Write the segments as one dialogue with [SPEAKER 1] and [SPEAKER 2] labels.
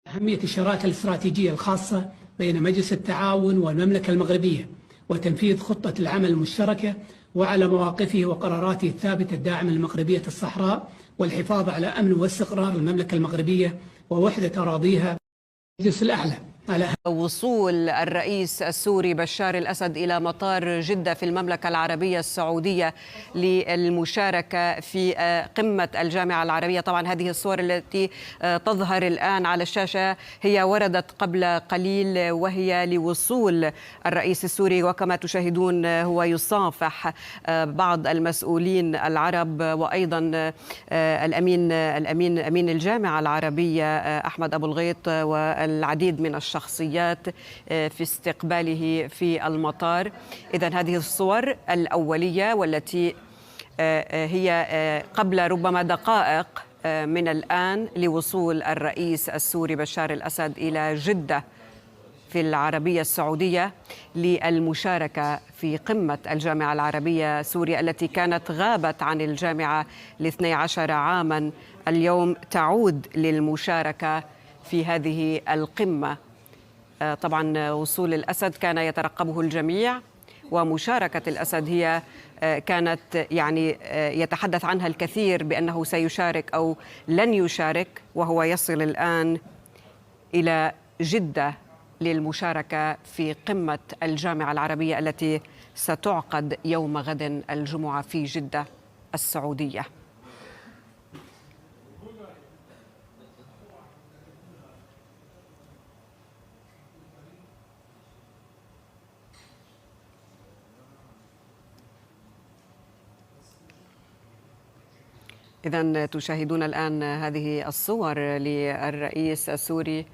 [SPEAKER 1] أهمية الشراكة الاستراتيجية الخاصة بين مجلس التعاون والمملكة المغربية وتنفيذ خطة العمل المشتركة وعلى مواقفه وقراراته الثابتة الداعمة لمغربية الصحراء والحفاظ على أمن واستقرار المملكة المغربية ووحدة أراضيها. المجلس الأعلى على
[SPEAKER 2] وصول الرئيس السوري بشار الأسد إلى مطار جدة في المملكة العربية السعودية للمشاركة في قمة الجامعة العربية. طبعا هذه الصور التي تظهر الآن على الشاشة هي وردت قبل قليل، وهي لوصول الرئيس السوري، وكما تشاهدون هو يصافح بعض المسؤولين العرب وأيضا أمين الجامعة العربية أحمد أبو الغيط والعديد من الشخصيات في استقباله في المطار. إذن هذه الصور الأولية والتي هي قبل ربما دقائق من الآن لوصول الرئيس السوري بشار الأسد إلى جدة في العربية السعودية للمشاركة في قمة الجامعة العربية سوريا التي كانت غابت عن الجامعة ل12 عاما. اليوم تعود للمشاركة في هذه القمة. طبعا وصول الأسد كان يترقبه الجميع، ومشاركة الأسد هي كانت يتحدث عنها الكثير بأنه سيشارك أو لن يشارك، وهو يصل الآن إلى جدة للمشاركة في قمة الجامعة العربية التي ستعقد يوم غد الجمعة في جدة السعودية. إذن تشاهدون الآن هذه الصور للرئيس السوري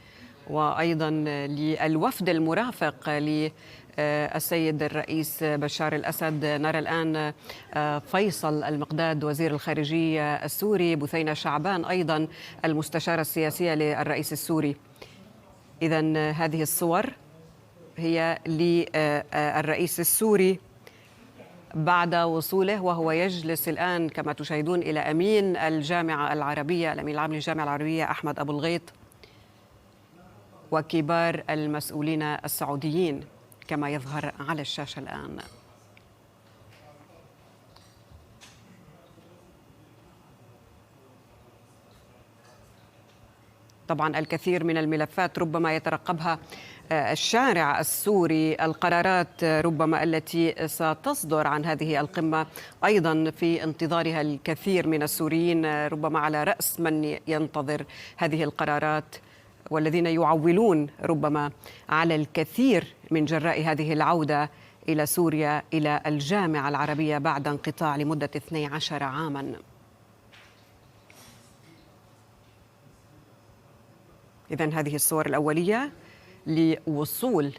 [SPEAKER 2] وأيضا للوفد المرافق للسيد الرئيس بشار الأسد. نرى الآن فيصل المقداد وزير الخارجية السوري، بثينة شعبان أيضا المستشارة السياسية للرئيس السوري. إذن هذه الصور هي للرئيس السوري بعد وصوله، وهو يجلس الآن كما تشاهدون إلى أمين الجامعة العربية، الأمين العام للجامعة العربية أحمد أبو الغيط، وكبار المسؤولين السعوديين كما يظهر على الشاشة الآن. طبعا الكثير من الملفات ربما يترقبها الشارع السوري، القرارات ربما التي ستصدر عن هذه القمة، أيضا في انتظارها الكثير من السوريين، ربما على رأس من ينتظر هذه القرارات والذين يعولون ربما على الكثير من جراء هذه العودة إلى سوريا، إلى الجامعة العربية بعد انقطاع لمدة 12 عاما. إذن هذه الصور الأولية لوصول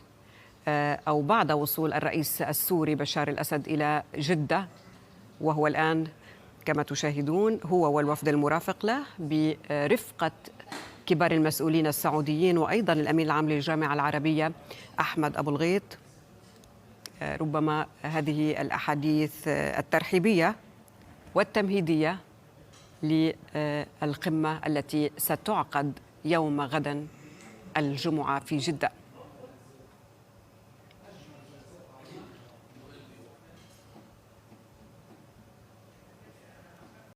[SPEAKER 2] أو بعد وصول الرئيس السوري بشار الأسد إلى جدة، وهو الآن كما تشاهدون هو والوفد المرافق له برفقة كبار المسؤولين السعوديين وأيضا الأمين العام للجامعة العربية أحمد أبو الغيط. ربما هذه الأحاديث الترحيبية والتمهيدية للقمة التي ستعقد يوم غد الجمعة في جدة.